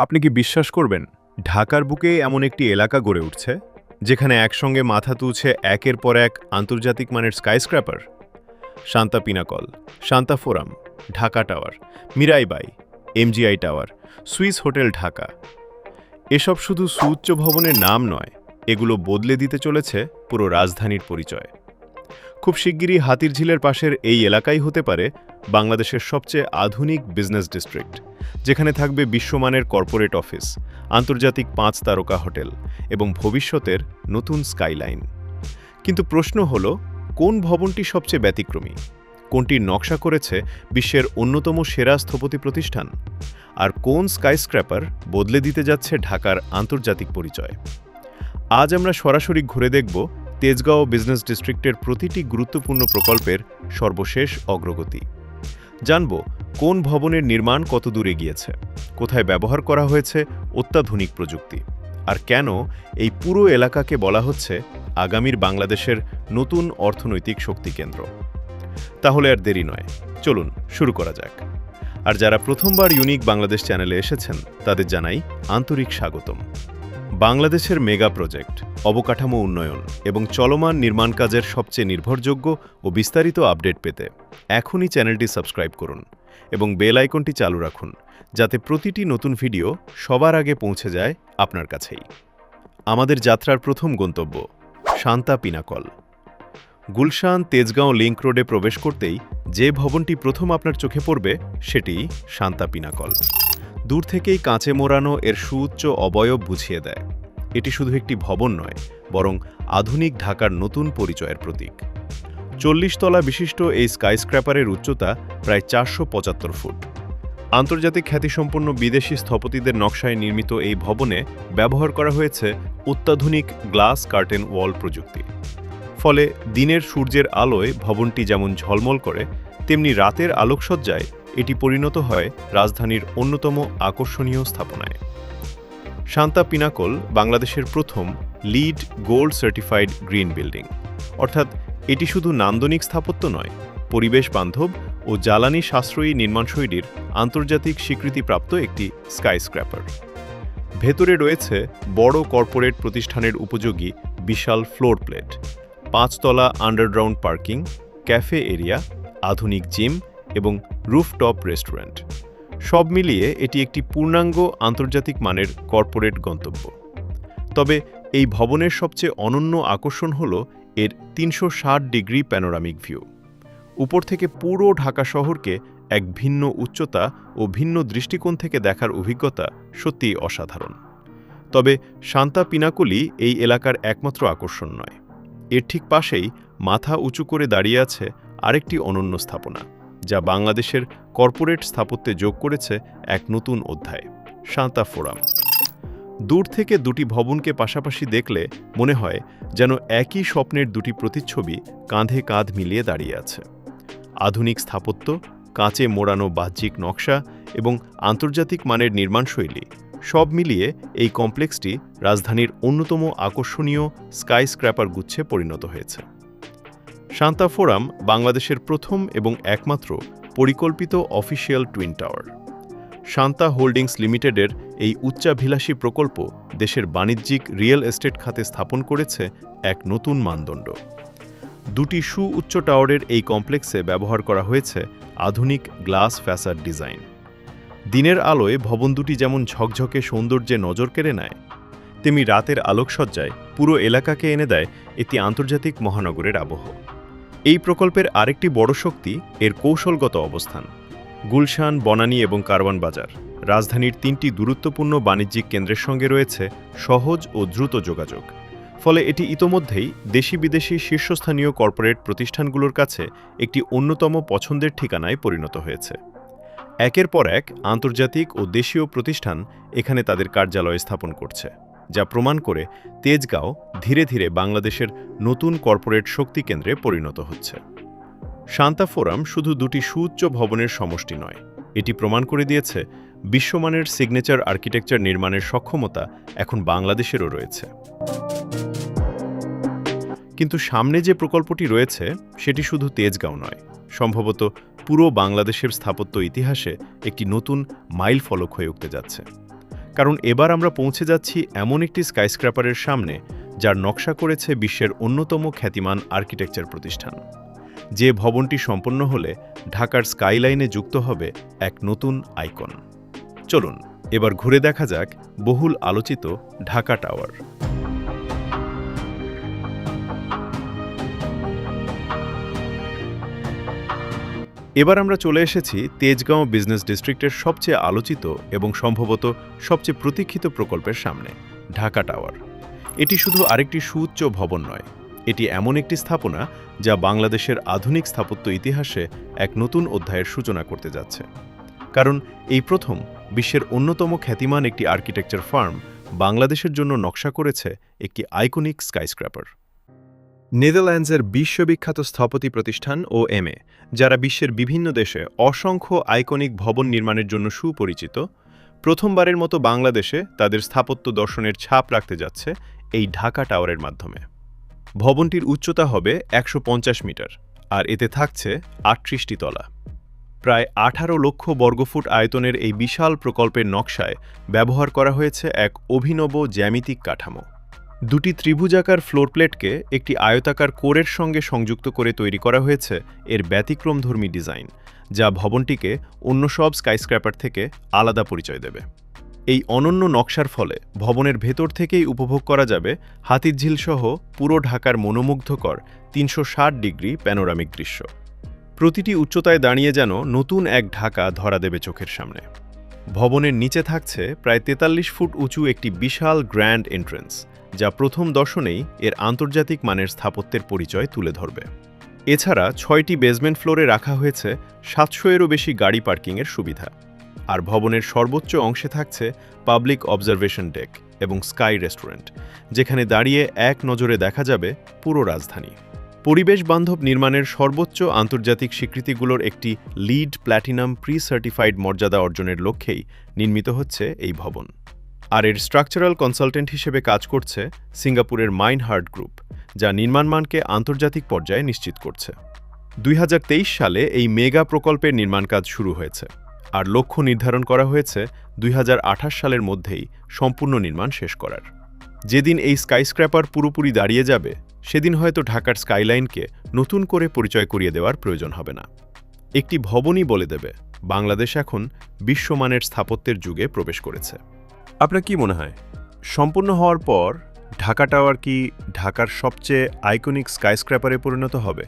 আপনি কি বিশ্বাস করবেন ঢাকার বুকে এমন একটি এলাকা গড়ে উঠছে যেখানে একসঙ্গে মাথা তুলছে একের পর এক আন্তর্জাতিক মানের skyscraper? Shanta pinnacle, Shanta forum, Dhaka tower, মিরাইবাই, MGI tower, Swiss hotel Dhaka. এসব শুধু সুউচ্চ ভবনের নাম নয়, এগুলো বদলে দিতে চলেছে পুরো রাজধানীর পরিচয়। খুব শিগগিরই হাতিরঝিলের পাশের এই এলাকাই হতে পারে বাংলাদেশের সবচেয়ে আধুনিক বিজনেস ডিস্ট্রিক্ট, যেখানে থাকবে বিশ্বমানের কর্পোরেট অফিস, আন্তর্জাতিক ৫ তারকা হোটেল এবং ভবিষ্যতের নতুন স্কাইলাইন। কিন্তু প্রশ্ন হল, কোন ভবনটি সবচেয়ে ব্যতিক্রমী? কোনটির নকশা করেছে বিশ্বের অন্যতম সেরা স্থপতি প্রতিষ্ঠান? আর কোন স্কাইস্ক্র্যাপার বদলে দিতে যাচ্ছে ঢাকার আন্তর্জাতিক পরিচয়? আজ আমরা সরাসরি ঘুরে দেখব তেজগাঁও বিজনেস ডিস্ট্রিক্টের প্রতিটি গুরুত্বপূর্ণ প্রকল্পের সর্বশেষ অগ্রগতি। জানব কোন ভবনের নির্মাণ কত দূর এগিয়েছে, কোথায় ব্যবহার করা হয়েছে অত্যাধুনিক প্রযুক্তি, আর কেন এই পুরো এলাকাকে বলা হচ্ছে আগামীর বাংলাদেশের নতুন অর্থনৈতিক শক্তিকেন্দ্র। তাহলে আর দেরি নয়, চলুন শুরু করা যাক। আর যারা প্রথমবার ইউনিক বাংলাদেশ চ্যানেলে এসেছেন তাদের জানাই আন্তরিক স্বাগতম। বাংলাদেশের মেগা প্রজেক্ট, অবকাঠামো উন্নয়ন এবং চলমান নির্মাণ কাজের সবচেয়ে নির্ভরযোগ্য ও বিস্তারিত আপডেট পেতে এখনই চ্যানেলটি সাবস্ক্রাইব করুন এবং বেল আইকনটি চালু রাখুন, যাতে প্রতিটি নতুন ভিডিও সবার আগে পৌঁছে যায় আপনার কাছেই। আমাদের যাত্রার প্রথম গন্তব্য শান্তা পিনাকল। গুলশান তেজগাঁও লিংক রোডে প্রবেশ করতেই যে ভবনটি প্রথম আপনার চোখে পড়বে সেটি শান্তা পিনাকল। দূর থেকেই কাঁচে মোড়ানো এর সুউচ্চ অবয়ব বুঝিয়ে দেয় এটি শুধু একটি ভবন নয়, বরং আধুনিক ঢাকার নতুন পরিচয়ের প্রতীক। ৪০ তলা বিশিষ্ট এই স্কাইস্ক্র্যাপারের উচ্চতা প্রায় ৪৭৫ ফুট। আন্তর্জাতিক খ্যাতিসম্পন্ন বিদেশি স্থপতিদের নকশায় নির্মিত এই ভবনে ব্যবহার করা হয়েছে অত্যাধুনিক গ্লাস কার্টেন ওয়াল প্রযুক্তি। ফলে দিনের সূর্যের আলোয় ভবনটি যেমন ঝলমল করে, তেমনি রাতের আলোকসজ্জায় এটি পরিণত হয় রাজধানীর অন্যতম আকর্ষণীয় স্থাপনায়। শান্তা পিনাকল বাংলাদেশের প্রথম lead gold certified green building, অর্থাৎ এটি শুধু নান্দনিক স্থাপত্য নয়, পরিবেশ বান্ধব ও জ্বালানি সাশ্রয়ী নির্মাণশৈলীর আন্তর্জাতিক স্বীকৃতিপ্রাপ্ত একটি স্কাইস্ক্র্যাপার। ভেতরে রয়েছে বড় কর্পোরেট প্রতিষ্ঠানের উপযোগী বিশাল ফ্লোর প্লেট, ৫ তলা আন্ডারগ্রাউন্ড পার্কিং, ক্যাফে এরিয়া, আধুনিক জিম এবং রুফটপ রেস্টুরেন্ট। সব মিলিয়ে এটি একটি পূর্ণাঙ্গ আন্তর্জাতিক মানের কর্পোরেট গন্তব্য। তবে এই ভবনের সবচেয়ে অনন্য আকর্ষণ হল এর ৩৬০ ডিগ্রি প্যানোরামিক ভিউ। উপর থেকে পুরো ঢাকা শহরকে এক ভিন্ন উচ্চতা ও ভিন্ন দৃষ্টিকোণ থেকে দেখার অভিজ্ঞতা সত্যিই অসাধারণ। তবে শান্তা পিনাকলই এই এলাকার একমাত্র আকর্ষণ নয়। এর ঠিক পাশেই মাথা উঁচু করে দাঁড়িয়ে আছে আরেকটি অনন্য স্থাপনা, যা বাংলাদেশের কর্পোরেট স্থাপত্যে যোগ করেছে এক নতুন অধ্যায়, শান্তা ফোরাম। দূর থেকে দুটি ভবনকে পাশাপাশি দেখলে মনে হয় যেন একই স্বপ্নের দুটি প্রতিচ্ছবি কাঁধে কাঁধ মিলিয়ে দাঁড়িয়ে আছে। আধুনিক স্থাপত্য, কাঁচে মোড়ানো বাহ্যিক নকশা এবং আন্তর্জাতিক মানের নির্মাণশৈলী সব মিলিয়ে এই কমপ্লেক্সটি রাজধানীর অন্যতম আকর্ষণীয় স্কাইস্ক্র্যাপার গুচ্ছে পরিণত হয়েছে। শান্তা ফোরাম বাংলাদেশের প্রথম এবং একমাত্র পরিকল্পিত official twin tower. Shanta holdings লিমিটেডের এই উচ্চাভিলাষী প্রকল্প দেশের বাণিজ্যিক রিয়েল এস্টেট খাতে স্থাপন করেছে এক নতুন মানদণ্ড। দুটি সুউচ্চ টাওয়ারের এই কমপ্লেক্সে ব্যবহার করা হয়েছে আধুনিক গ্লাস ফ্যাসাড ডিজাইন। দিনের আলোয় ভবন দুটি যেমন ঝকঝকে সৌন্দর্যে নজর কেড়ে নেয়, তেমনি রাতের আলোকসজ্জায় পুরো এলাকাকে এনে দেয় একটি আন্তর্জাতিক মহানগরের আবহ। এই প্রকল্পের আরেকটি বড় শক্তি এর কৌশলগত অবস্থান। গুলশান, বনানী এবং কারওয়ান বাজার রাজধানীর ৩টি গুরুত্বপূর্ণ বাণিজ্যিক কেন্দ্রের সঙ্গে রয়েছে সহজ ও দ্রুত যোগাযোগ। ফলে এটি ইতোমধ্যেই দেশি বিদেশি শীর্ষস্থানীয় কর্পোরেট প্রতিষ্ঠানগুলোর কাছে একটি অন্যতম পছন্দের ঠিকানায় পরিণত হয়েছে। একের পর এক আন্তর্জাতিক ও দেশীয় প্রতিষ্ঠান এখানে তাদের কার্যালয় স্থাপন করছে, যা প্রমাণ করে তেজগাঁও ধীরে ধীরে বাংলাদেশের নতুন কর্পোরেট শক্তি কেন্দ্রে পরিণত হচ্ছে। শান্তা ফোরাম শুধু দুটি সুউচ্চ ভবনের সমষ্টি নয়, এটি প্রমাণ করে দিয়েছে বিশ্বমানের সিগনেচার আর্কিটেকচার নির্মাণের সক্ষমতা এখন বাংলাদেশেরও রয়েছে। কিন্তু সামনে যে প্রকল্পটি রয়েছে সেটি শুধু তেজগাঁও নয়, সম্ভবত পুরো বাংলাদেশের স্থাপত্য ইতিহাসে একটি নতুন মাইলফলক হয়ে উঠতে যাচ্ছে। কারণ এবার আমরা পৌঁছে যাচ্ছি এমন একটি স্কাইস্ক্র্যাপারের সামনে যার নকশা করেছে বিশ্বের অন্যতম খ্যাতিমান আর্কিটেকচার প্রতিষ্ঠান। যে ভবনটি সম্পন্ন হলে ঢাকার স্কাইলাইনে যুক্ত হবে এক নতুন আইকন। চলুন এবার ঘুরে দেখা যাক বহুল আলোচিত ঢাকা টাওয়ার। এবার আমরা চলে এসেছি তেজগাঁও বিজনেস ডিস্ট্রিক্টের সবচেয়ে আলোচিত এবং সম্ভবত সবচেয়ে প্রতীক্ষিত প্রকল্পের সামনে, ঢাকা টাওয়ার। এটি শুধু আরেকটি সুউচ্চ ভবন নয়, এটি এমন একটি স্থাপনা যা বাংলাদেশের আধুনিক স্থাপত্য ইতিহাসে এক নতুন অধ্যায়ের সূচনা করতে যাচ্ছে। কারণ এই প্রথম বিশ্বের অন্যতম খ্যাতিমান একটি আর্কিটেকচার ফার্ম বাংলাদেশের জন্য নকশা করেছে একটি আইকনিক স্কাইস্ক্র্যাপার। নেদারল্যান্ডসের বিশ্ববিখ্যাত স্থপতি প্রতিষ্ঠান OMA, যারা বিশ্বের বিভিন্ন দেশে অসংখ্য আইকনিক ভবন নির্মাণের জন্য সুপরিচিত, প্রথমবারের মতো বাংলাদেশে তাদের স্থাপত্য দর্শনের ছাপ রাখতে যাচ্ছে এই ঢাকা টাওয়ারের মাধ্যমে। ভবনটির উচ্চতা হবে ১৫০ মিটার, আর এতে থাকছে ৩৮টি তলা। প্রায় ১৮ লক্ষ বর্গফুট আয়তনের এই বিশাল প্রকল্পের নকশায় ব্যবহার করা হয়েছে এক অভিনব জ্যামিতিক কাঠামো। দুটি ত্রিভুজাকার ফ্লোর প্লেটকে একটি আয়তাকার কোরের সঙ্গে সংযুক্ত করে তৈরি করা হয়েছে এর ব্যতিক্রমধর্মী ডিজাইন, যা ভবনটিকে অন্য সব স্কাইস্ক্র্যাপার থেকে আলাদা পরিচয় দেবে। এই অনন্য নকশার ফলে ভবনের ভেতর থেকেই উপভোগ করা যাবে হাতিরঝিল সহ পুরো ঢাকার মনোমুগ্ধকর ৩৬০ ডিগ্রি প্যানোরামিক দৃশ্য। প্রতিটি উচ্চতায় দাঁড়িয়ে যেন নতুন এক ঢাকা ধরা দেবে চোখের সামনে। ভবনের নিচে থাকছে প্রায় ৪৩ ফুট উঁচু একটি বিশাল গ্র্যান্ড এন্ট্রেন্স, যা প্রথম দর্শনেই এর আন্তর্জাতিক মানের স্থাপত্যের পরিচয় তুলে ধরবে। এছাড়া ৬টি বেসমেন্ট ফ্লোরে রাখা হয়েছে ৭০০-এরও বেশি গাড়ি পার্কিংয়ের সুবিধা। আর ভবনের সর্বোচ্চ অংশে থাকছে পাবলিক অবজারভেশন ডেক এবং স্কাই রেস্টুরেন্ট, যেখানে দাঁড়িয়ে এক নজরে দেখা যাবে পুরো রাজধানী। পরিবেশ বান্ধব নির্মাণের সর্বোচ্চ আন্তর্জাতিক স্বীকৃতিগুলোর একটি লিড প্ল্যাটিনাম প্রি-সার্টিফাইড মর্যাদা অর্জনের লক্ষ্যেই নির্মিত হচ্ছে এই ভবন। আর এর স্ট্রাকচারাল কনসালটেন্ট হিসেবে কাজ করছে সিঙ্গাপুরের মাইনহার্ট গ্রুপ, যা নির্মাণমানকে আন্তর্জাতিক পর্যায়ে নিশ্চিত করছে। ২০২৩ সালে এই মেগা প্রকল্পের নির্মাণ কাজ শুরু হয়েছে, আর লক্ষ্য নির্ধারণ করা হয়েছে ২০২৮ সালের মধ্যেই সম্পূর্ণ নির্মাণ শেষ করার। যেদিন এই স্কাইস্ক্র্যাপার পুরোপুরি দাঁড়িয়ে যাবে, সেদিন হয়তো ঢাকার স্কাইলাইনকে নতুন করে পরিচয় করিয়ে দেওয়ার প্রয়োজন হবে না। একটি ভবনই বলে দেবে বাংলাদেশ এখন বিশ্বমানের স্থাপত্যের যুগে প্রবেশ করেছে। আপনার কি মনে হয়, সম্পূর্ণ হওয়ার পর ঢাকা টাওয়ার কি ঢাকার সবচেয়ে আইকনিক স্কাইস্ক্র্যাপারে পরিণত হবে?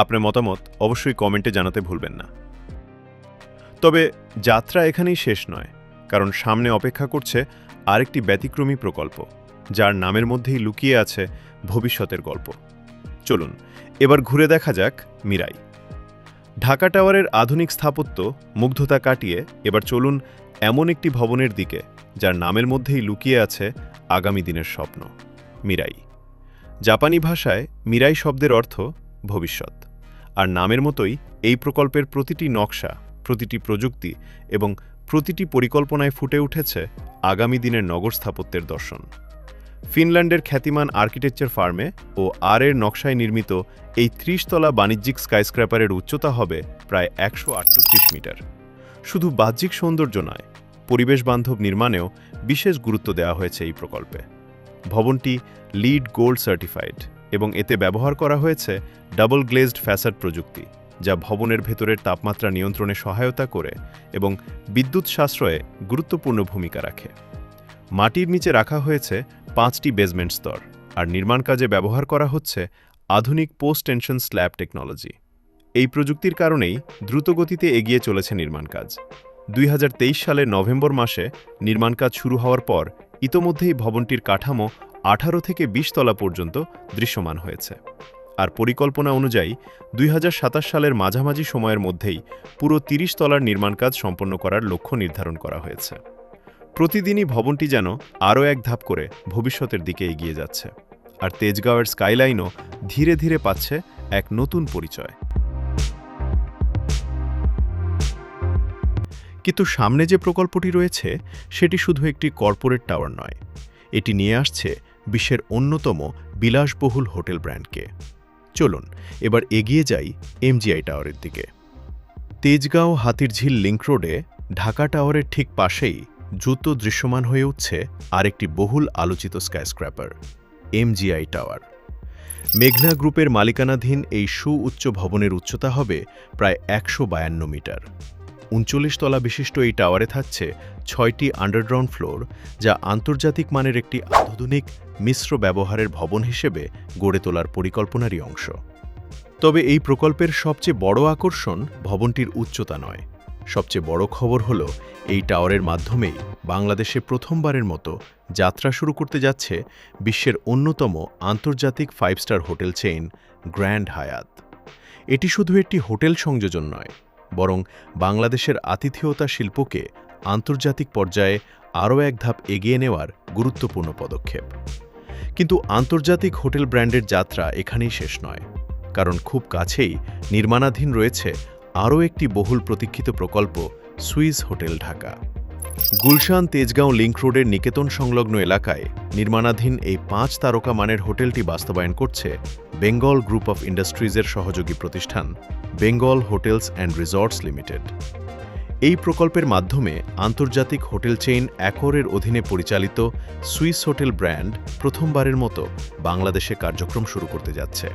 আপনার মতামত অবশ্যই কমেন্টে জানাতে ভুলবেন না। তবে যাত্রা এখানেই শেষ নয়, কারণ সামনে অপেক্ষা করছে আরেকটি ব্যতিক্রমী প্রকল্প, যার নামের মধ্যেই লুকিয়ে আছে ভবিষ্যতের গল্প। চলুন এবার ঘুরে দেখা যাক মিরাই। ঢাকা টাওয়ারের আধুনিক স্থাপত্য মুগ্ধতা কাটিয়ে এবার চলুন এমন একটি ভবনের দিকে যার নামের মধ্যেই লুকিয়ে আছে আগামী দিনের স্বপ্ন, মিরাই। জাপানি ভাষায় মিরাই শব্দের অর্থ ভবিষ্যৎ, আর নামের মতোই এই প্রকল্পের প্রতিটি নকশা, প্রতিটি প্রযুক্তি এবং প্রতিটি পরিকল্পনায় ফুটে উঠেছে আগামী দিনের নগর স্থাপত্যের দর্শন। ফিনল্যান্ডের খ্যাতিমান আর্কিটেকচার ফার্মে ও এর নকশায় নির্মিত এই ৩০ তলা বাণিজ্যিক স্কাইস্ক্র্যাপারের উচ্চতা হবে প্রায় ১৩৮ মিটার। শুধু বাহ্যিক সৌন্দর্য নয়, পরিবেশ বান্ধব নির্মাণেও বিশেষ গুরুত্ব দেওয়া হয়েছে এই প্রকল্পে। ভবনটি লিড গোল্ড সার্টিফাইড এবং এতে ব্যবহার করা হয়েছে ডাবল গ্লেজড ফ্যাসাড প্রযুক্তি, যা ভবনের ভেতরের তাপমাত্রা নিয়ন্ত্রণে সহায়তা করে এবং বিদ্যুৎ সাশ্রয়ে গুরুত্বপূর্ণ ভূমিকা রাখে। মাটির নিচে রাখা হয়েছে ৫টি বেসমেন্ট স্তর, আর নির্মাণ কাজে ব্যবহার করা হচ্ছে আধুনিক পোস্ট টেনশন স্ল্যাব টেকনোলজি। এই প্রযুক্তির কারণেই দ্রুতগতিতে এগিয়ে চলেছে নির্মাণ কাজ। ২০২৩ সালের নভেম্বর মাসে নির্মাণ কাজ শুরু হওয়ার পর ইতোমধ্যেই ভবনটির কাঠামো ১৮ থেকে ২০ তলা পর্যন্ত দৃশ্যমান হয়েছে। আর পরিকল্পনা অনুযায়ী ২০২৭ সালের মাঝামাঝি সময়ের মধ্যেই পুরো ৩০ তলার নির্মাণ কাজ সম্পন্ন করার লক্ষ্য নির্ধারণ করা হয়েছে। প্রতিদিনই ভবনটি যেন আরও এক ধাপ করে ভবিষ্যতের দিকে এগিয়ে যাচ্ছে, আর তেজগাঁওয়ের স্কাইলাইনও ধীরে ধীরে পাচ্ছে এক নতুন পরিচয়। কিন্তু সামনে যে প্রকল্পটি রয়েছে সেটি শুধু একটি কর্পোরেট টাওয়ার নয়, এটি নিয়ে আসছে বিশ্বের অন্যতম বিলাসবহুল হোটেল ব্র্যান্ডকে। চলুন এবার এগিয়ে যাই MGI টাওয়ারের দিকে। তেজগাঁও হাতিরঝিল লিংক রোডে ঢাকা টাওয়ারের ঠিক পাশেই দ্রুত দৃশ্যমান হয়ে উঠছে আরেকটি বহুল আলোচিত স্কাইস্ক্র্যাপার, এমজিআই টাওয়ার। মেঘনা গ্রুপের মালিকানাধীন এই সুউচ্চ ভবনের উচ্চতা হবে প্রায় ১৫২ মিটার। ৩৯ তলা বিশিষ্ট এই টাওয়ারে থাকছে ৬টি আন্ডারগ্রাউন্ড ফ্লোর, যা আন্তর্জাতিক মানের একটি আধুনিক মিশ্র ব্যবহারের ভবন হিসেবে গড়ে তোলার পরিকল্পনারই অংশ। তবে এই প্রকল্পের সবচেয়ে বড় আকর্ষণ ভবনটির উচ্চতা নয়। সবচেয়ে বড় খবর হল এই টাওয়ারের মাধ্যমেই বাংলাদেশে প্রথমবারের মতো যাত্রা শুরু করতে যাচ্ছে বিশ্বের অন্যতম আন্তর্জাতিক 5 স্টার হোটেল চেইন গ্র্যান্ড হায়াত। এটি শুধু একটি হোটেল সংযোজন নয়, বরং বাংলাদেশের আতিথেয়তা শিল্পকে আন্তর্জাতিক পর্যায়ে আরও এক ধাপ এগিয়ে নেওয়ার গুরুত্বপূর্ণ পদক্ষেপ। কিন্তু আন্তর্জাতিক হোটেল ব্র্যান্ডের যাত্রা এখানেই শেষ নয়, কারণ খুব কাছেই নির্মাণাধীন রয়েছে আরও একটি বহুল প্রতীক্ষিত প্রকল্প, Swiss hotel Dhaka. Gulshan Tejgaon link রোডের নিকেতন সংলগ্ন এলাকায় নির্মাণাধীন এই 5 তারকা মানের হোটেলটি বাস্তবায়ন করছে বেঙ্গল গ্রুপ অফ ইন্ডাস্ট্রিজের সহযোগী প্রতিষ্ঠান Bengal hotels and resorts limited. এই প্রকল্পের মাধ্যমে আন্তর্জাতিক হোটেল চেইন অ্যাকরের অধীনে পরিচালিত সুইস হোটেল ব্র্যান্ড প্রথমবারের মতো বাংলাদেশে কার্যক্রম শুরু করতে যাচ্ছে।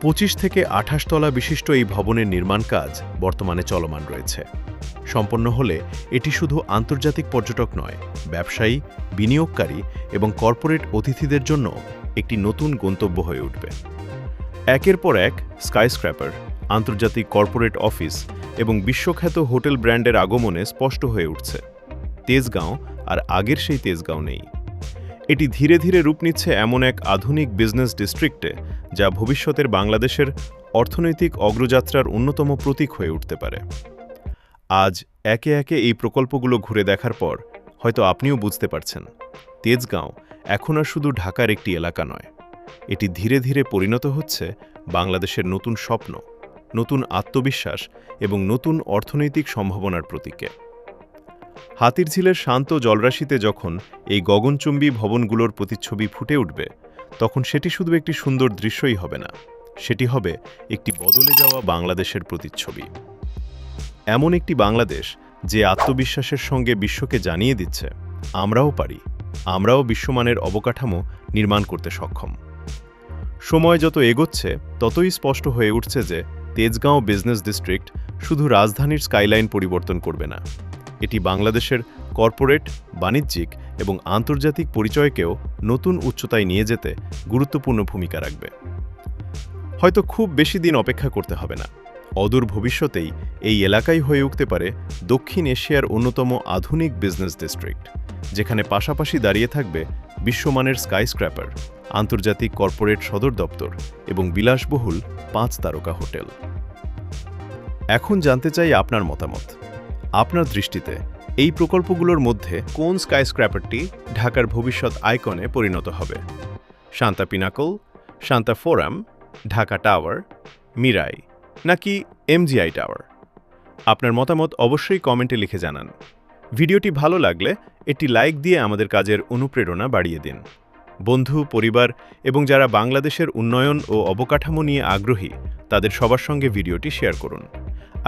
25 থেকে 28 তলা বিশিষ্ট এই ভবনের নির্মাণ কাজ বর্তমানে চলমান রয়েছে। সম্পন্ন হলে এটি শুধু আন্তর্জাতিক পর্যটক নয়, ব্যবসায়ী, বিনিয়োগকারী এবং কর্পোরেট অতিথিদের জন্য একটি নতুন গন্তব্য হয়ে উঠবে। একের পর এক স্কাইস্ক্র্যাপার, আন্তর্জাতিক কর্পোরেট অফিস এবং বিশ্বখ্যাত হোটেল ব্র্যান্ডের আগমনে স্পষ্ট হয়ে উঠছে তেজগাঁও আর আগের সেই তেজগাঁও নেই। এটি ধীরে ধীরে রূপ নিচ্ছে এমন এক আধুনিক বিজনেস ডিস্ট্রিক্টে, যা ভবিষ্যতের বাংলাদেশের অর্থনৈতিক অগ্রযাত্রার অন্যতম প্রতীক হয়ে উঠতে পারে। আজ একে একে এই প্রকল্পগুলো ঘুরে দেখার পর হয়তো আপনিও বুঝতে পারছেন, তেজগাঁও এখন আর শুধু ঢাকার একটি এলাকা নয়, এটি ধীরে ধীরে পরিণত হচ্ছে বাংলাদেশের নতুন স্বপ্ন, নতুন আত্মবিশ্বাস এবং নতুন অর্থনৈতিক সম্ভাবনার প্রতীকে। হাতিরঝিলের শান্ত জলরাশিতে যখন এই গগনচুম্বী ভবনগুলোর প্রতিচ্ছবি ফুটে উঠবে, তখন সেটি শুধু একটি সুন্দর দৃশ্যই হবে না, সেটি হবে একটি বদলে যাওয়া বাংলাদেশের প্রতিচ্ছবি। এমন একটি বাংলাদেশ যে আত্মবিশ্বাসের সঙ্গে বিশ্বকে জানিয়ে দিচ্ছে, আমরাও পারি, আমরাও বিশ্বমানের অবকাঠামো নির্মাণ করতে সক্ষম। সময় যত এগোচ্ছে ততই স্পষ্ট হয়ে উঠছে যে তেজগাঁও বিজনেস ডিস্ট্রিক্ট শুধু রাজধানীর স্কাইলাইন পরিবর্তন করবে না, এটি বাংলাদেশের কর্পোরেট, বাণিজ্যিক এবং আন্তর্জাতিক পরিচয়কেও নতুন উচ্চতায় নিয়ে যেতে গুরুত্বপূর্ণ ভূমিকা রাখবে। হয়তো খুব বেশি দিন অপেক্ষা করতে হবে না, অদূর ভবিষ্যতেই এই এলাকাই হয়ে উঠতে পারে দক্ষিণ এশিয়ার অন্যতম আধুনিক বিজনেস ডিস্ট্রিক্ট, যেখানে পাশাপাশি দাঁড়িয়ে থাকবে বিশ্বমানের স্কাইস্ক্র্যাপার, আন্তর্জাতিক কর্পোরেট সদর দপ্তর এবং বিলাসবহুল 5 তারকা হোটেল। এখন জানতে চাই আপনার মতামত। আপনার দৃষ্টিতে এই প্রকল্পগুলোর মধ্যে কোন স্কাইস্ক্র্যাপারটি ঢাকার ভবিষ্যৎ আইকনে পরিণত হবে? Shanta pinnacle, Shanta forum, Dhaka tower, Mirae নাকি এমজিআই টাওয়ার? আপনার মতামত অবশ্যই কমেন্টে লিখে জানান। ভিডিওটি ভালো লাগলে একটি লাইক দিয়ে আমাদের কাজের অনুপ্রেরণা বাড়িয়ে দিন। বন্ধু, পরিবার এবং যারা বাংলাদেশের উন্নয়ন ও অবকাঠামো নিয়ে আগ্রহী, তাদের সবার সঙ্গে ভিডিওটি শেয়ার করুন।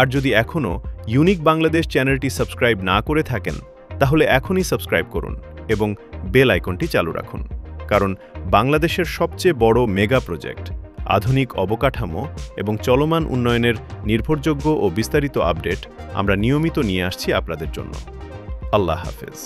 আর যদি এখনও ইউনিক বাংলাদেশ চ্যানেলটি সাবস্ক্রাইব না করে থাকেন, তাহলে এখনই সাবস্ক্রাইব করুন এবং বেল আইকনটি চালু রাখুন, কারণ বাংলাদেশের সবচেয়ে বড় মেগা প্রজেক্ট, আধুনিক অবকাঠামো এবং চলমান উন্নয়নের নির্ভরযোগ্য ও বিস্তারিত আপডেট আমরা নিয়মিত নিয়ে আসছি আপনাদের জন্য। আল্লাহ হাফেজ।